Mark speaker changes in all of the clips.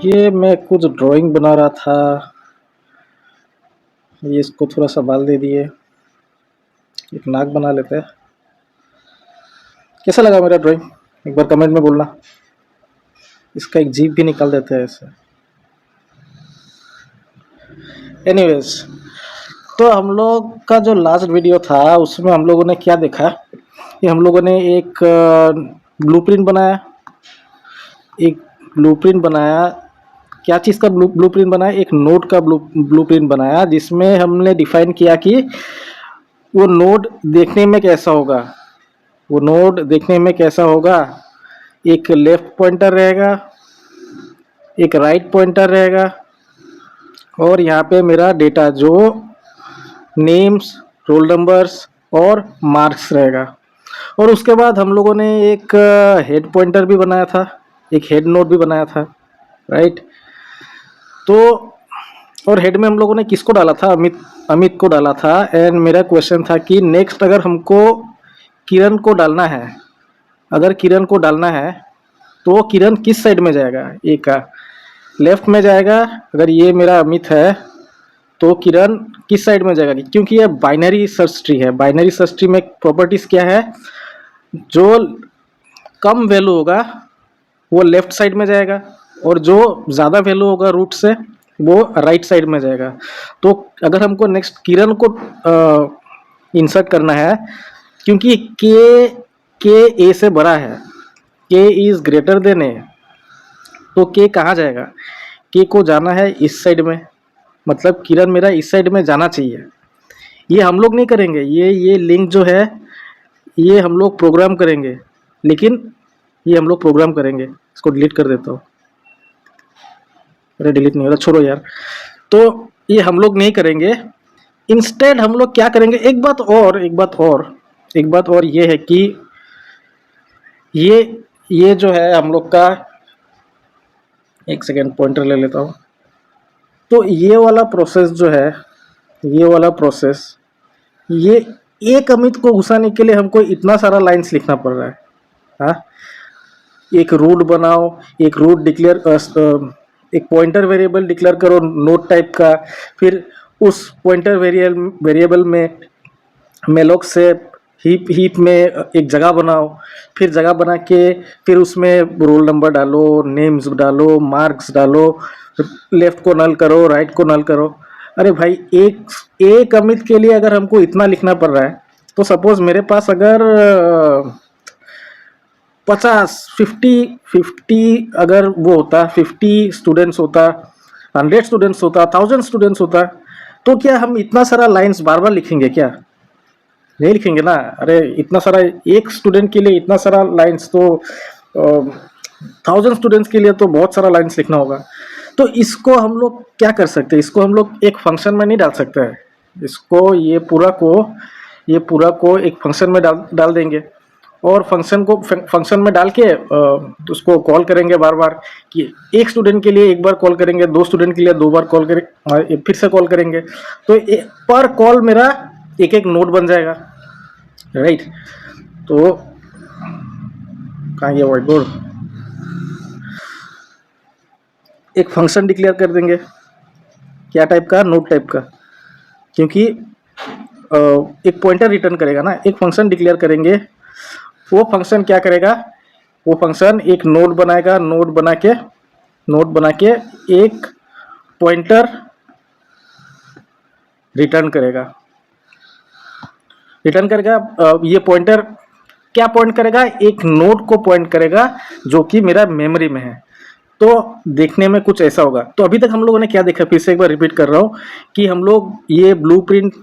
Speaker 1: ये मैं कुछ ड्राइंग बना रहा था। ये इसको थोड़ा सा बाल दे दिए, एक नाक बना लेते हैं। कैसा लगा मेरा ड्राइंग? एक बार कमेंट में बोलना। इसका एक जीभ भी निकाल देते हैं ऐसे। एनीवेज, तो हम लोग का जो लास्ट वीडियो था उसमें हम लोगों ने क्या देखा कि हम लोगों ने एक ब्लूप्रिंट बनाया। एक ब्लूप्रिंट बनाया, क्या चीज़ का ब्लूप्रिंट बनाया? एक नोड का ब्लूप्रिंट बनाया, जिसमें हमने डिफाइन किया कि वो नोड देखने में कैसा होगा। वो नोड देखने में कैसा होगा? एक लेफ्ट पॉइंटर रहेगा, एक राइट पॉइंटर रहेगा, और यहाँ पे मेरा डेटा जो नेम्स, रोल नंबर्स और मार्क्स रहेगा। और उसके बाद हम लोगों ने एक हेड पॉइंटर भी बनाया था, एक हेड नोड भी बनाया था, राइट। तो और हेड में हम लोगों ने किसको डाला था? अमित को डाला था। एंड मेरा क्वेश्चन था कि नेक्स्ट अगर हमको किरण को डालना है, अगर किरण को डालना है तो किरण किस साइड में जाएगा? ए का लेफ्ट में जाएगा। अगर ये मेरा अमित है तो किरण किस साइड में जाएगा? क्योंकि ये बाइनरी सर्च ट्री है। बाइनरी सर्च ट्री में प्रॉपर्टीज क्या है? जो कम वैल्यू होगा वो लेफ्ट साइड में जाएगा, और जो ज़्यादा वैल्यू होगा रूट से वो राइट साइड में जाएगा। तो अगर हमको नेक्स्ट किरण को इंसर्ट करना है, क्योंकि के ए से बड़ा है, के इज ग्रेटर देन ए, तो के कहाँ जाएगा? के को जाना है इस साइड में, मतलब किरण मेरा इस साइड में जाना चाहिए। ये हम लोग नहीं करेंगे, ये लिंक जो है ये हम लोग प्रोग्राम करेंगे, लेकिन ये हम लोग प्रोग्राम करेंगे। इसको डिलीट कर देता हूँ। अरे डिलीट नहीं हो रहा, छोड़ो यार। तो ये हम लोग नहीं करेंगे। इंस्टेड हम लोग क्या करेंगे? एक बात और ये है कि ये जो है हम लोग का, एक सेकेंड पॉइंटर ले लेता हूँ। तो ये वाला प्रोसेस जो है, ये वाला प्रोसेस, ये एक अमित को घुसाने के लिए हमको इतना सारा लाइंस लिखना पड़ रहा है। हाँ, एक रूट बनाओ, एक रूट डिक्लेयर, एक पॉइंटर वेरिएबल डिक्लेयर करो नोड टाइप का, फिर उस पॉइंटर वेरिएबल में मेलोक से हीप में एक जगह बनाओ, फिर जगह बना के फिर उसमें रोल नंबर डालो, नेम्स डालो, मार्क्स डालो, लेफ्ट को नल करो, राइट को नल करो। अरे भाई, एक अमित के लिए अगर हमको इतना लिखना पड़ रहा है, तो सपोज मेरे पास अगर 50 अगर वो होता, 50 स्टूडेंट्स होता, 100 स्टूडेंट्स होता, 1000 स्टूडेंट्स होता, तो क्या हम इतना सारा लाइंस बार बार लिखेंगे? क्या नहीं लिखेंगे ना। अरे इतना सारा, एक स्टूडेंट के लिए इतना सारा लाइंस, तो 1000 स्टूडेंट्स के लिए तो बहुत सारा लाइंस लिखना होगा। तो इसको हम लोग क्या कर सकते हैं? इसको हम लोग एक फंक्शन में नहीं डाल सकते हैं। इसको ये पूरा को एक फंक्शन में डाल देंगे, और फंक्शन में डाल के उसको कॉल करेंगे बार बार, कि एक स्टूडेंट के लिए एक बार कॉल करेंगे, 2 स्टूडेंट के लिए 2 बार कॉल करेंगे, फिर से कॉल करेंगे। तो पर कॉल मेरा एक एक नोड बन जाएगा, राइट। तो कहाँ गया व्हाइट बोर्ड? एक फंक्शन डिक्लेयर कर देंगे, क्या टाइप का? नोड टाइप का, क्योंकि एक पॉइंटर रिटर्न करेगा ना। एक फंक्शन डिक्लेयर करेंगे, वो फंक्शन क्या करेगा? वो फंक्शन एक नोड बनाएगा, नोड बना के एक पॉइंटर रिटर्न करेगा। ये पॉइंटर क्या पॉइंट करेगा? एक नोड को पॉइंट करेगा जो कि मेरा मेमोरी में है। तो देखने में कुछ ऐसा होगा। तो अभी तक हम लोगों ने क्या देखा, फिर से एक बार रिपीट कर रहा हूँ, कि हम लोग ये ब्लूप्रिंट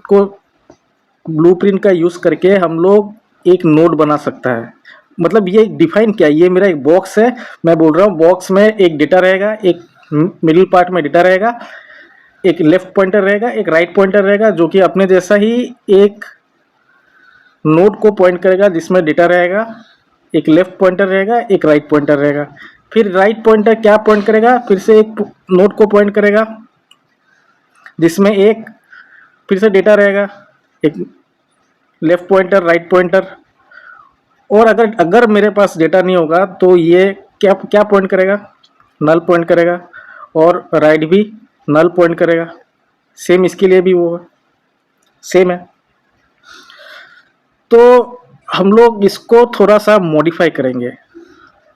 Speaker 1: का यूज करके हम लोग एक नोड बना सकता है। मतलब ये डिफाइन क्या है? ये मेरा एक बॉक्स है, मैं बोल रहा हूँ बॉक्स में एक डेटा रहेगा, एक मिडिल पार्ट में डेटा रहेगा, एक लेफ्ट पॉइंटर रहेगा, एक राइट पॉइंटर रहेगा, जो कि अपने जैसा ही एक नोड को पॉइंट करेगा जिसमें डेटा रहेगा, एक लेफ्ट पॉइंटर रहेगा, एक राइट पॉइंटर रहेगा। फिर राइट पॉइंटर क्या पॉइंट करेगा? फिर से एक नोड को पॉइंट करेगा जिसमें एक फिर से डेटा रहेगा, एक लेफ्ट पॉइंटर, राइट पॉइंटर। और अगर मेरे पास डेटा नहीं होगा तो ये क्या पॉइंट करेगा? नल पॉइंट करेगा। और राइट भी नल पॉइंट करेगा। सेम इसके लिए भी वो है, सेम है। तो हम लोग इसको थोड़ा सा मॉडिफाई करेंगे।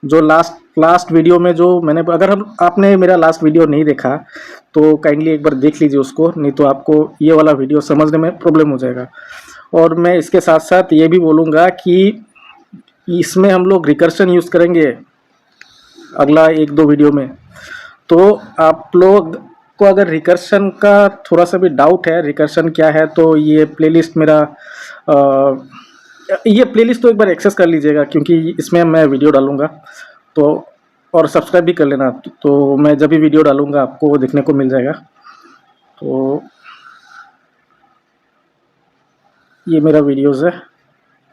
Speaker 1: जो लास्ट वीडियो में जो मैंने, अगर हम आपने मेरा लास्ट वीडियो नहीं देखा तो काइंडली एक बार देख लीजिए उसको, नहीं तो आपको ये वाला वीडियो समझने में प्रॉब्लम हो जाएगा। और मैं इसके साथ साथ ये भी बोलूँगा कि इसमें हम लोग रिकर्शन यूज़ करेंगे अगला 1-2 वीडियो में। तो आप लोग को अगर रिकर्शन का थोड़ा सा भी डाउट है रिकर्शन क्या है, तो ये प्लेलिस्ट मेरा ये प्लेलिस्ट तो एक बार एक्सेस कर लीजिएगा, क्योंकि इसमें मैं वीडियो डालूंगा। तो और सब्सक्राइब भी कर लेना, तो मैं जब भी वीडियो डालूंगा आपको देखने को मिल जाएगा। तो ये मेरा वीडियोस है,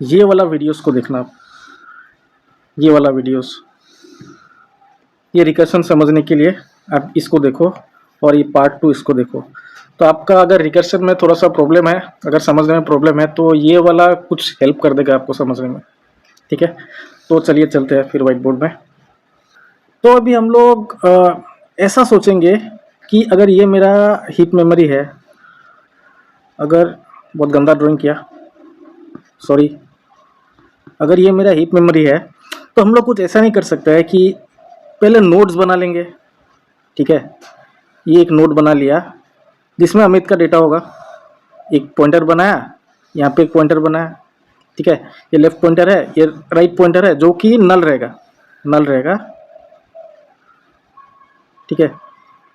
Speaker 1: ये वाला वीडियोस को देखना आप, ये वाला वीडियोस, ये रिकर्शन समझने के लिए आप इसको देखो, और ये पार्ट 2 इसको देखो। तो आपका अगर रिकर्शन में थोड़ा सा प्रॉब्लम है, अगर समझने में प्रॉब्लम है, तो ये वाला कुछ हेल्प कर देगा आपको समझने में। ठीक है, तो चलिए चलते हैं फिर व्हाइट बोर्ड में। तो अभी हम लोग ऐसा सोचेंगे कि अगर ये मेरा हीप मेमोरी है, अगर बहुत गंदा ड्राइंग किया, सॉरी, अगर ये मेरा हीप मेमोरी है, तो हम लोग कुछ ऐसा नहीं कर सकते है कि पहले नोड्स बना लेंगे। ठीक है, ये एक नोड बना लिया जिसमें अमित का डेटा होगा, एक पॉइंटर बनाया, यहाँ पे एक पॉइंटर बनाया। ठीक है, ये लेफ्ट पॉइंटर है, ये राइट पॉइंटर है, जो कि नल रहेगा, नल रहेगा। ठीक है,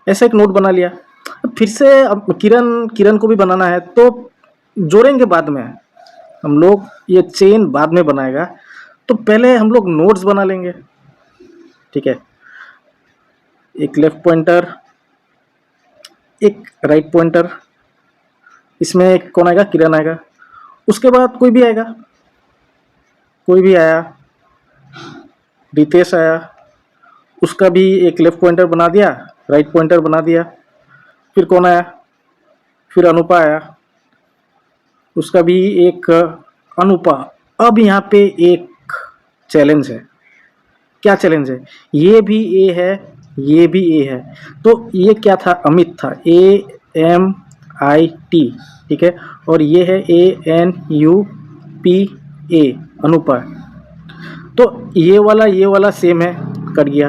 Speaker 1: ऐसा एक नोड बना लिया। अब फिर से अब किरण को भी बनाना है, तो जोड़ेंगे बाद में हम लोग, ये चेन बाद में बनाएगा। तो पहले हम लोग नोड्स बना लेंगे। ठीक है, एक लेफ्ट पॉइंटर, एक राइट पॉइंटर, इसमें एक कौन आएगा, किरण आएगा। उसके बाद कोई भी आएगा, कोई भी आया, रितेश आया, उसका भी एक लेफ्ट पॉइंटर बना दिया, राइट पॉइंटर बना दिया। फिर कौन आया, फिर अनुपा आया, उसका भी एक अनुपा। अब यहाँ पे एक चैलेंज है। क्या चैलेंज है, ये भी ए है, ये भी ए है, तो ये क्या था, अमित था, AMIT। ठीक है, और ये है ANUPA, अनुपा। तो ये वाला सेम है, कट गया।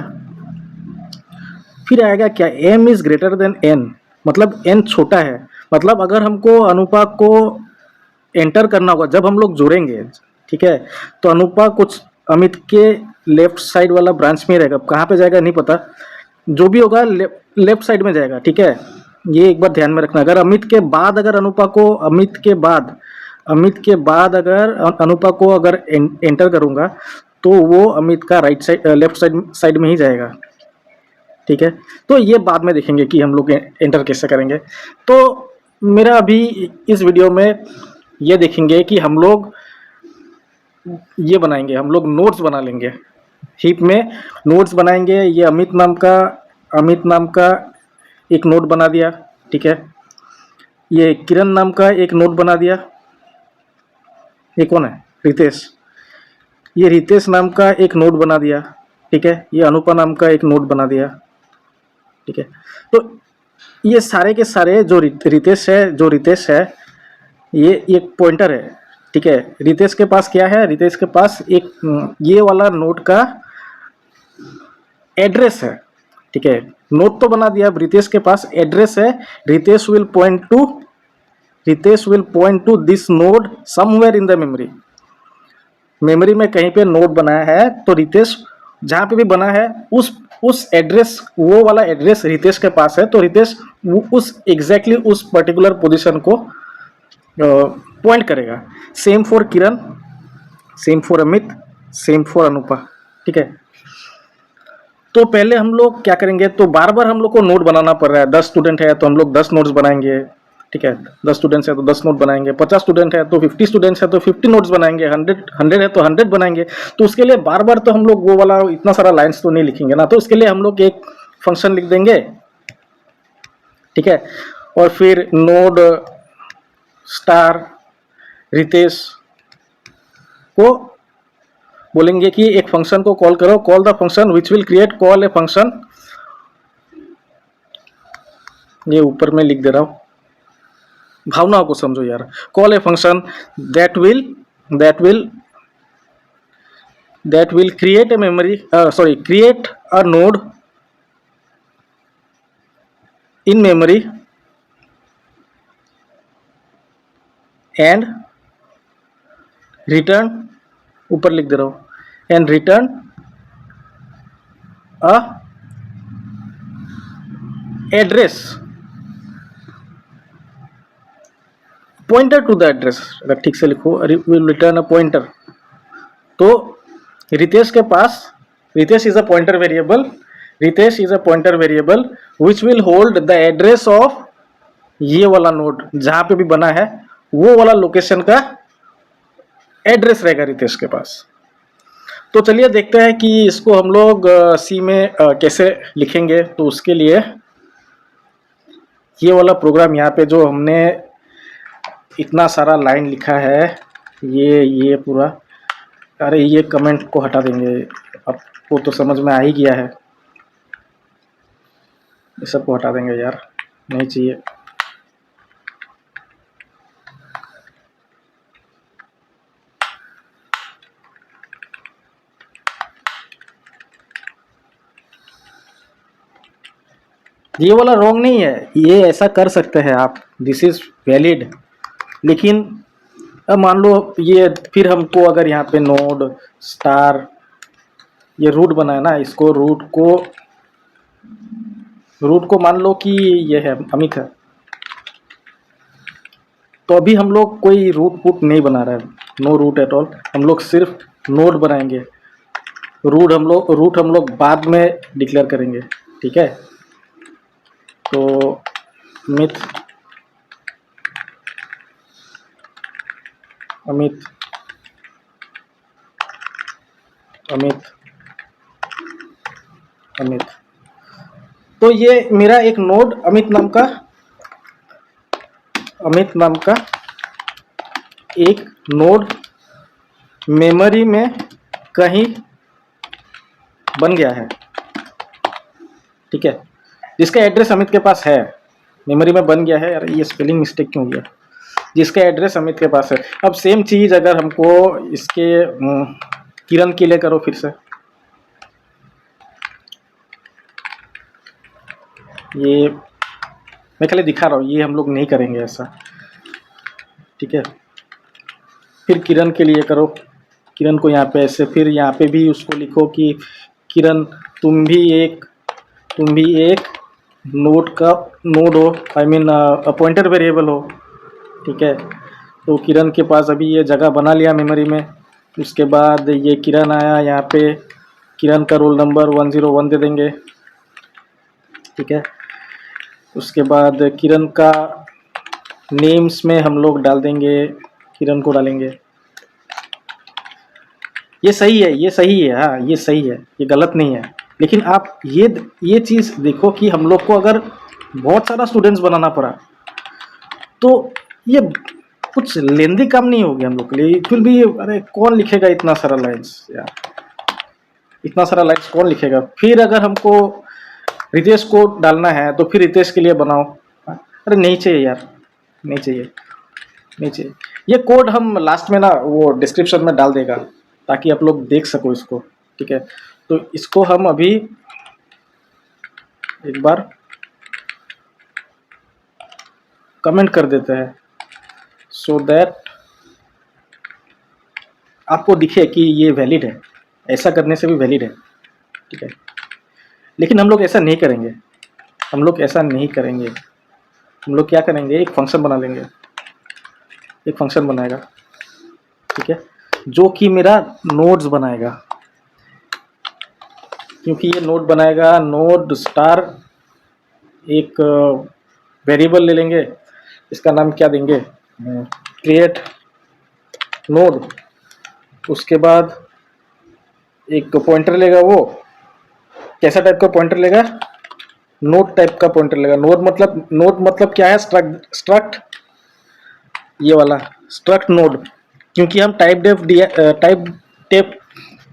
Speaker 1: फिर आएगा क्या, M is greater than N, मतलब N छोटा है। मतलब अगर हमको अनुपा को एंटर करना होगा जब हम लोग जोड़ेंगे, ठीक है, तो अनुपा कुछ अमित के लेफ्ट साइड वाला ब्रांच में रहेगा, कहाँ पे जाएगा नहीं पता, जो भी होगा लेफ्ट साइड में जाएगा। ठीक है, ये एक बार ध्यान में रखना। अगर अमित के बाद अगर अनुपा को, अमित के बाद अगर अनुपा को अगर एंटर करूंगा, तो वो अमित का राइट साइड, लेफ्ट साइड में ही जाएगा। ठीक है, तो ये बाद में देखेंगे कि हम लोग एंटर कैसे करेंगे। तो मेरा अभी इस वीडियो में ये देखेंगे कि हम लोग ये बनाएंगे, हम लोग नोट्स बना लेंगे, हीप में नोट्स बनाएंगे। ये अमित नाम का एक नोट बना दिया। ठीक है, ये किरण नाम का एक नोट बना दिया। ये कौन है, रितेश, ये रितेश नाम का एक नोट बना दिया। ठीक है, ये अनुपा नाम का एक नोट बना दिया। ठीक है, तो ये सारे के सारे जो रितेश है, ये एक पॉइंटर है। ठीक है, रितेश के पास क्या है, रितेश के पास एक ये वाला नोट का एड्रेस है। ठीक है, नोट तो बना दिया, अब रितेश के पास एड्रेस है। Ritesh will point to this node somewhere in the memory में कहीं पे नोट बनाया है, तो रितेश जहां पे भी बना है उस एड्रेस, वो वाला एड्रेस रितेश के पास है, तो रितेश उस एग्जैक्टली उस पर्टिकुलर पोजीशन को पॉइंट करेगा। Same for Kiran, same for Amit, same for Anupa. ठीक है, तो पहले हम लोग क्या करेंगे, तो बार बार हम लोग को नोट बनाना पड़ रहा है। 10 स्टूडेंट है तो हम लोग 10 नोट्स बनाएंगे। ठीक है, 10 स्टूडेंट्स है तो 10 नोट बनाएंगे, 50 स्टूडेंट है तो 50 स्टूडेंट्स है तो 50 नोट्स बनाएंगे, 100 है तो 100 बनाएंगे। तो उसके लिए बार बार तो हम लोग वो वाला इतना सारा लाइन्स तो नहीं लिखेंगे ना, तो उसके लिए हम लोग एक फंक्शन लिख देंगे। ठीक है, और फिर नोड स्टार रितेश को बोलेंगे कि एक फंक्शन को कॉल करो, call the function which will create, call a function ये ऊपर में लिख दे रहा हूँ, भावनाओं को समझो यार। Call a function that will create a memory, create a node in memory and return, ऊपर लिख दे रहा हूँ, and return a address pointer to the address. अगर ठीक से लिखो, विल रिटर्न अ पॉइंटर। तो रितेश के पास, Ritesh is a pointer variable, Ritesh is a pointer variable which will hold the address of ये वाला नोड जहां पे भी बना है, वो वाला लोकेशन का एड्रेस रहेगा रितेश के पास। तो चलिए देखते हैं कि इसको हम लोग सी में कैसे लिखेंगे। तो उसके लिए ये वाला प्रोग्राम यहाँ पे जो हमने इतना सारा लाइन लिखा है, ये पूरा, अरे ये कमेंट को हटा देंगे, आपको तो समझ में आ ही गया है, ये सबको हटा देंगे यार, नहीं चाहिए। ये वाला रॉन्ग नहीं है, ये ऐसा कर सकते हैं आप, दिस इज वैलिड। लेकिन अब मान लो ये, फिर हमको अगर यहाँ पे नोड स्टार ये रूट बनाए ना, इसको रूट को मान लो कि ये है अमित है, तो अभी हम लोग कोई रूट पुट नहीं बना रहे हैं, नो रूट एट ऑल, हम लोग सिर्फ नोड बनाएंगे। रूट हम लोग बाद में डिक्लेयर करेंगे, ठीक है। तो अमित अमित अमित अमित, तो ये मेरा एक नोड अमित नाम का एक नोड मेमोरी में कहीं बन गया है, ठीक है, जिसका एड्रेस अमित के पास है, मेमोरी में बन गया है। अरे ये स्पेलिंग मिस्टेक क्यों हो गया, जिसका एड्रेस अमित के पास है। अब सेम चीज अगर हमको इसके किरण के लिए करो, फिर से ये मैं खाली दिखा रहा हूँ, ये हम लोग नहीं करेंगे ऐसा, ठीक है। फिर किरण के लिए करो, किरण को यहाँ पे ऐसे, फिर यहाँ पे भी उसको लिखो कि किरण तुम भी एक नोड हो, आई मीन पॉइंटर वेरिएबल हो, ठीक है। तो किरण के पास अभी ये जगह बना लिया मेमोरी में। उसके बाद ये किरण आया, यहाँ पे किरण का रोल नंबर 101 दे देंगे, ठीक है। उसके बाद किरण का नेम्स में हम लोग डाल देंगे, किरण को डालेंगे। ये सही है, हाँ ये सही है, ये गलत नहीं है। लेकिन आप ये चीज़ देखो कि हम लोग को अगर बहुत सारा स्टूडेंट्स बनाना पड़ा तो ये कुछ लेंदी काम नहीं हो गया हम लोग के लिए। फिर भी अरे कौन लिखेगा इतना सारा लाइन्स यार, इतना सारा लाइन्स कौन लिखेगा। फिर अगर हमको रितेश को डालना है तो फिर रितेश के लिए बनाओ, अरे नहीं चाहिए यार, नहीं चाहिए। ये कोड हम लास्ट में ना वो डिस्क्रिप्शन में डाल देगा ताकि आप लोग देख सको इसको, ठीक है। तो इसको हम अभी एक बार कमेंट कर देते हैं सो दैट आपको दिखे कि ये वैलिड है, ऐसा करने से भी वैलिड है, ठीक है। लेकिन हम लोग ऐसा नहीं करेंगे, हम लोग क्या करेंगे, एक फंक्शन बना लेंगे, एक फंक्शन बनाएगा, ठीक है, जो कि मेरा नोड्स बनाएगा। क्योंकि ये नोड बनाएगा, नोड स्टार एक वेरिएबल ले लेंगे, इसका नाम क्या देंगे, क्रिएट नोड। उसके बाद एक पॉइंटर लेगा, वो कैसा टाइप का पॉइंटर लेगा, नोड टाइप का पॉइंटर लेगा। नोड मतलब क्या है, स्ट्रक्ट ये वाला स्ट्रक्ट नोड। क्योंकि हम टाइप डेफ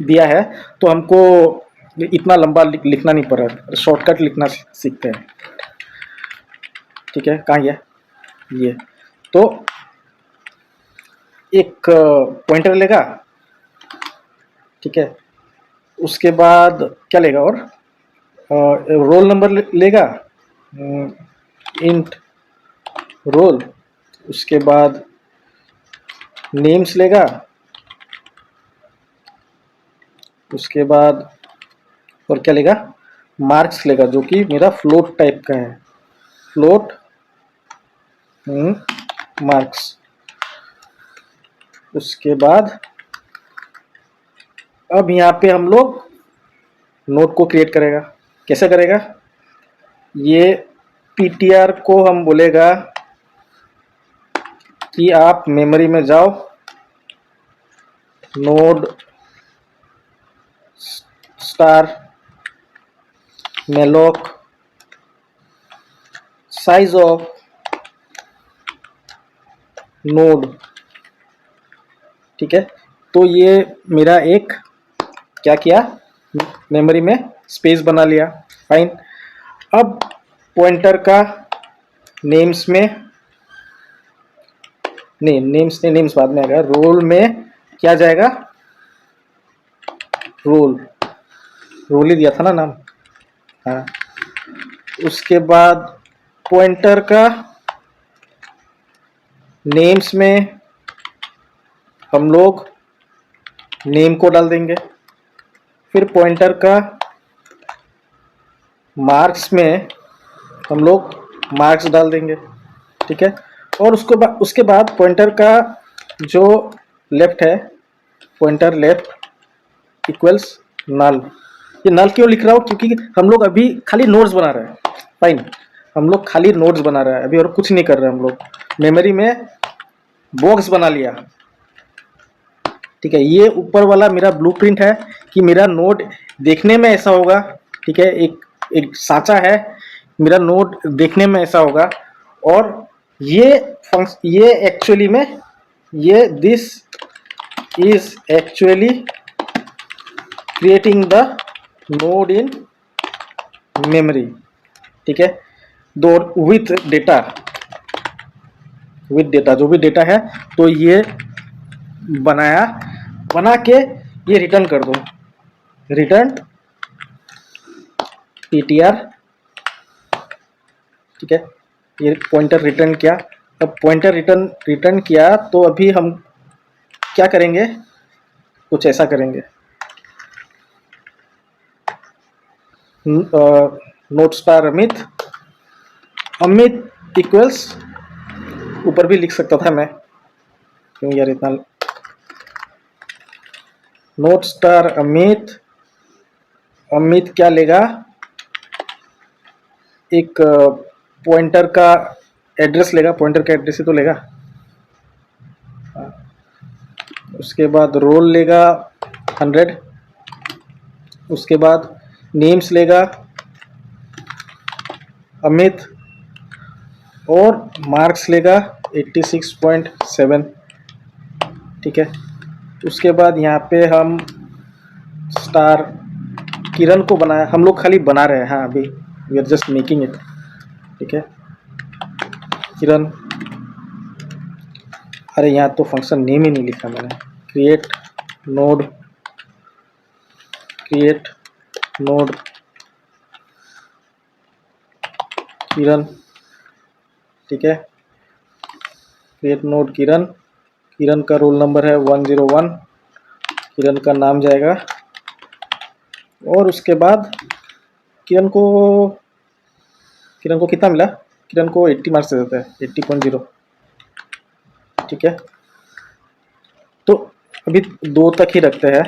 Speaker 1: दिया है तो हमको इतना लंबा लिखना नहीं पड़ा, शॉर्टकट लिखना सीखते हैं। ठीक है, कहाँ गया ये, तो एक पॉइंटर लेगा, ठीक है, उसके बाद क्या लेगा और रोल नंबर लेगा, इंट रोल, उसके बाद नेम्स लेगा, उसके बाद और क्या लेगा, मार्क्स लेगा, जो कि मेरा फ्लोट टाइप का है, फ्लोट मार्क्स। उसके बाद अब यहाँ पे हम लोग नोट को क्रिएट करेगा। कैसे करेगा, ये ptr को हम बोलेगा कि आप मेमोरी में जाओ, node star malloc size of node, ठीक है। तो ये मेरा एक क्या किया, मेमोरी में स्पेस बना लिया, फाइन। अब पॉइंटर का नेम्स में, नहीं नेम्स नहीं, नेम्स बाद में आएगा, रोल में क्या जाएगा, रोल, रोल ही दिया था ना नाम, हाँ। उसके बाद पॉइंटर का नेम्स में हम लोग नेम को डाल देंगे, फिर पॉइंटर का मार्क्स में हम लोग मार्क्स डाल देंगे, ठीक है। और उसके बाद पॉइंटर का जो लेफ्ट है, पॉइंटर लेफ्ट इक्वल्स नल। ये नल क्यों लिख रहा हूँ, क्योंकि हम लोग अभी खाली नोड्स बना रहे हैं, फाइन, हम लोग खाली नोड्स बना रहे हैं अभी, और कुछ नहीं कर रहे हैं हम लोग। मेमोरी में बॉक्स बना लिया, ठीक है। ये ऊपर वाला मेरा ब्लूप्रिंट है कि मेरा नोड देखने में ऐसा होगा, ठीक है, एक साँचा है, मेरा नोड देखने में ऐसा होगा। और ये एक्चुअली में, ये this is actually creating the node in memory, ठीक है। दो विथ डेटा, जो भी डेटा है, तो ये बना के ये रिटर्न कर दो, रिटर्न ptr, ठीक है। ये पॉइंटर रिटर्न किया। अब पॉइंटर रिटर्न किया, तो अभी हम क्या करेंगे, कुछ ऐसा करेंगे, नोट स्टार अमित इक्वल्स, ऊपर भी लिख सकता था मैं, क्यों यार इतना, नोट स्टार अमित क्या लेगा, एक पॉइंटर का एड्रेस लेगा, पॉइंटर का एड्रेस ही तो लेगा। उसके बाद रोल लेगा 100, उसके बाद नेम्स लेगा अमित, और मार्क्स लेगा 86.7, ठीक है। उसके बाद यहाँ पे हम स्टार किरण को बनाया, हम लोग खाली बना रहे हैं, हाँ, अभी we are just making it, ठीक है। किरण, अरे यहाँ तो फंक्शन नेम ही नहीं लिखा मैंने, क्रिएट नोड किरण, ठीक है। क्रिएट नोड किरण का रोल नंबर है 101, किरण का नाम जाएगा। और उसके बाद किरण को कितना मिला, किरण को 80 मार्क्स दे देता है, 80.0, ठीक है। तो अभी 2 तक ही रखते हैं,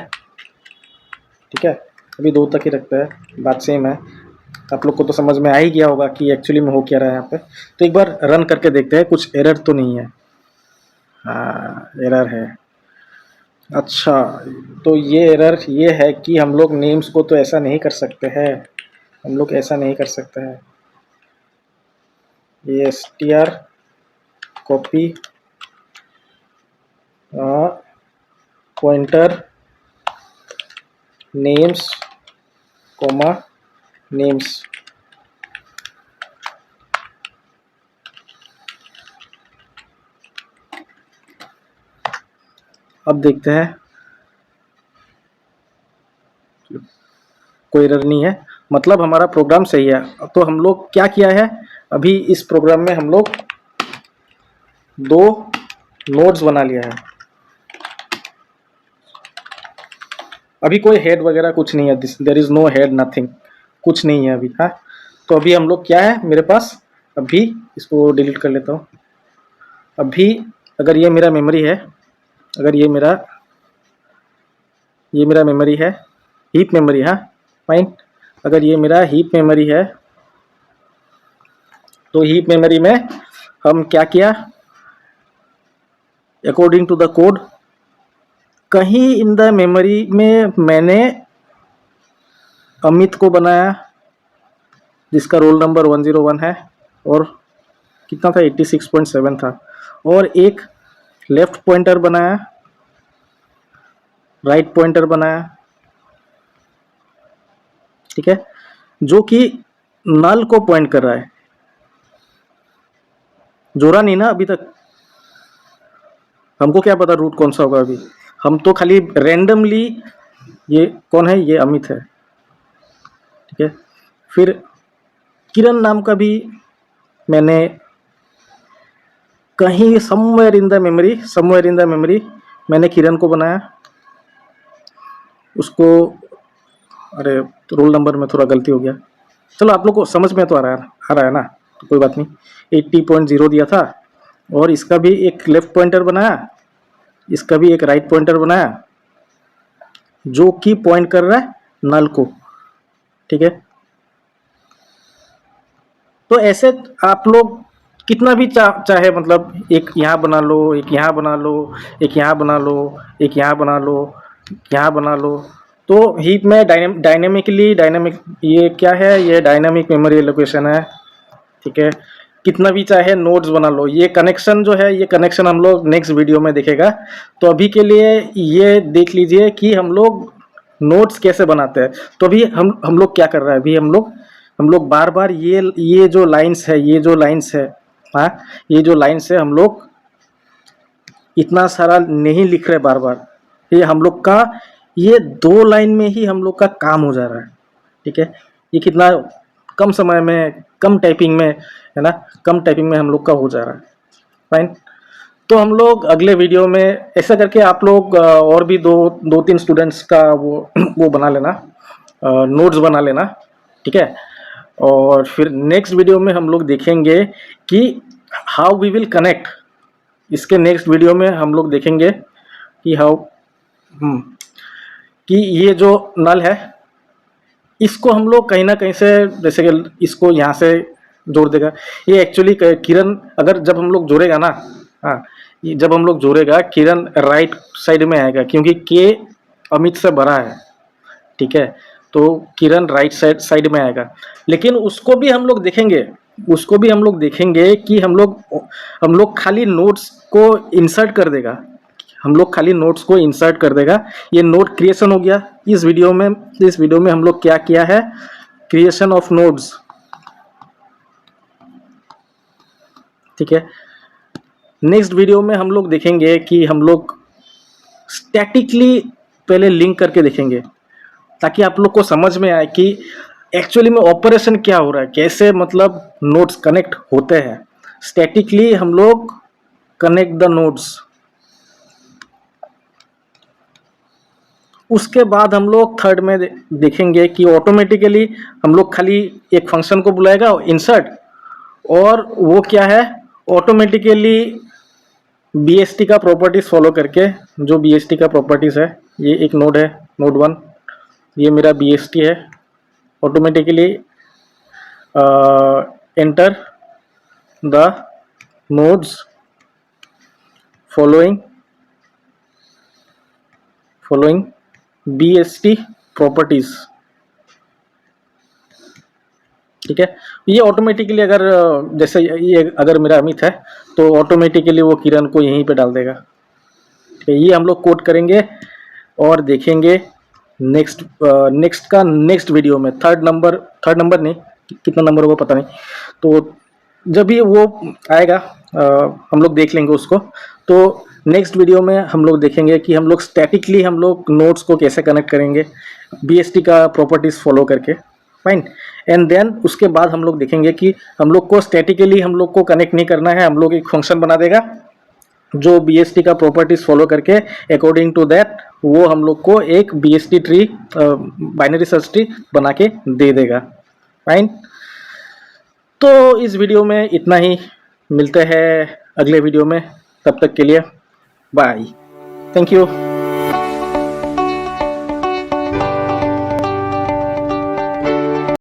Speaker 1: ठीक है, अभी 2 तक ही रखते हैं, बात सेम है। आप लोग को तो समझ में आ ही गया होगा कि एक्चुअली में हो क्या रहा है यहाँ पे। तो एक बार रन करके देखते हैं, कुछ एरर तो नहीं है, हाँ एरर है। अच्छा, तो ये एरर ये है कि हम लोग नेम्स को तो ऐसा नहीं कर सकते हैं, हम लोग ऐसा नहीं कर सकते हैं। ये str copy pointer names comma names, अब देखते हैं, कोई एरर नहीं है, मतलब हमारा प्रोग्राम सही है। तो हम लोग क्या किया है, अभी इस प्रोग्राम में हम लोग 2 नोड्स बना लिया है। अभी कोई हेड वगैरह कुछ नहीं है, there is no head, nothing, कुछ नहीं है अभी। हाँ, तो अभी हम लोग क्या है मेरे पास, अभी इसको डिलीट कर लेता हूँ। अभी अगर ये मेरा मेमोरी है, अगर ये मेरा मेमोरी है, हीप मेमोरी, हाँ फाइन। अगर ये मेरा हीप मेमोरी है, तो हीप मेमोरी में हम क्या किया, अकॉर्डिंग टू द कोड, कहीं इन द मेमोरी में मैंने अमित को बनाया, जिसका रोल नंबर 101 है, और कितना था, 86.7 था, और एक लेफ्ट पॉइंटर बनाया, राइट पॉइंटर बनाया, ठीक है, जो कि नल को पॉइंट कर रहा है। जोड़ा नहीं ना अभी तक, हमको क्या पता रूट कौन सा होगा, अभी हम तो खाली रैंडमली, ये कौन है, ये अमित है, ठीक है। फिर किरण नाम का भी मैंने कहीं समवेयर इन द मेमोरी मैंने किरण को बनाया, उसको, अरे रोल नंबर में थोड़ा गलती हो गया, चलो आप लोग को समझ में तो आ रहा है ना, तो कोई बात नहीं। 80.0 दिया था, और इसका भी एक लेफ्ट पॉइंटर बनाया, इसका भी एक राइट पॉइंटर बनाया, जो कि पॉइंट कर रहा है नल को, ठीक है। तो ऐसे आप लोग कितना भी चाहे, मतलब एक यहाँ बना लो, एक यहाँ बना लो, एक यहाँ बना लो, एक यहाँ बना लो, यहाँ बना लो। तो हीप में डायनेमिक, ये क्या है, ये डायनेमिक मेमोरी एलोकेशन है, ठीक है। कितना भी चाहे नोड्स बना लो, ये कनेक्शन जो है, ये कनेक्शन हम लोग नेक्स्ट वीडियो में देखेगा। तो अभी के लिए ये देख लीजिए कि हम लोग नोड्स कैसे बनाते हैं। तो अभी हम लोग क्या कर रहे हैं, अभी हम लोग बार बार ये जो लाइंस है, हाँ, ये जो लाइंस है, हम लोग इतना सारा नहीं लिख रहे बार बार, ये हम लोग का, ये 2 लाइन में ही हम लोग का काम हो जा रहा है, ठीक है। ये कितना कम समय में, कम टाइपिंग में, है ना, कम टाइपिंग में हम लोग का हो जा रहा है, फाइन। तो हम लोग अगले वीडियो में ऐसा करके आप लोग और भी 2-3 स्टूडेंट्स का वो बना लेना, नोट्स बना लेना, ठीक है। और फिर नेक्स्ट वीडियो में हम लोग देखेंगे कि हाउ वी विल कनेक्ट, इसके नेक्स्ट वीडियो में हम लोग देखेंगे कि कि ये जो नल है, इसको हम लोग कहीं ना कहीं से, जैसे कि इसको यहाँ से जोड़ देगा। ये एक्चुअली किरण, अगर जब हम लोग जोड़ेगा ना, हाँ, जब हम लोग जोड़ेगा, किरण राइट साइड में आएगा, क्योंकि के अमित से बड़ा है, ठीक है। तो किरण राइट साइड में आएगा, लेकिन उसको भी हम लोग देखेंगे कि हम लोग खाली नोट्स को इंसर्ट कर देगा, ये नोट क्रिएशन हो गया। इस वीडियो में हम लोग क्या किया है, क्रिएशन ऑफ नोड्स, ठीक है। नेक्स्ट वीडियो में हम लोग देखेंगे कि हम लोग स्टैटिकली पहले लिंक करके देखेंगे, ताकि आप लोग को समझ में आए कि एक्चुअली में ऑपरेशन क्या हो रहा है, कैसे मतलब नोड्स कनेक्ट होते हैं। स्टैटिकली हम लोग कनेक्ट द नोड्स, उसके बाद हम लोग थर्ड में देखेंगे कि ऑटोमेटिकली हम लोग खाली एक फंक्शन को बुलाएगा, इंसर्ट, और वो क्या है, ऑटोमेटिकली बीएसटी का प्रॉपर्टीज फॉलो करके, जो बीएसटी का प्रॉपर्टीज है, ये एक नोड है, नोड 1, ये मेरा बीएसटी है, automatically enter the nodes following BST properties, ठीक है। ये ऑटोमेटिकली, अगर जैसे ये अगर मेरा अमित है, तो ऑटोमेटिकली वो किरण को यहीं पे डाल देगा, ठीक है। ये हम लोग कोड करेंगे और देखेंगे नेक्स्ट वीडियो में। थर्ड नंबर नहीं, कितना नंबर होगा पता नहीं, तो जब भी वो आएगा हम लोग देख लेंगे उसको। तो नेक्स्ट वीडियो में हम लोग देखेंगे कि हम लोग स्टैटिकली हम लोग नोड्स को कैसे कनेक्ट करेंगे BST का प्रॉपर्टीज फॉलो करके, फाइन। एंड देन उसके बाद हम लोग देखेंगे कि हम लोग को स्टैटिकली हम लोग को कनेक्ट नहीं करना है, हम लोग एक फंक्शन बना देगा जो BST का प्रॉपर्टीज फॉलो करके अकॉर्डिंग टू दैट वो हम लोग को एक BST tree, binary search tree बना के दे देगा, फाइन। तो इस वीडियो में इतना ही, मिलते हैं अगले वीडियो में, तब तक के लिए बाय, थैंक यू।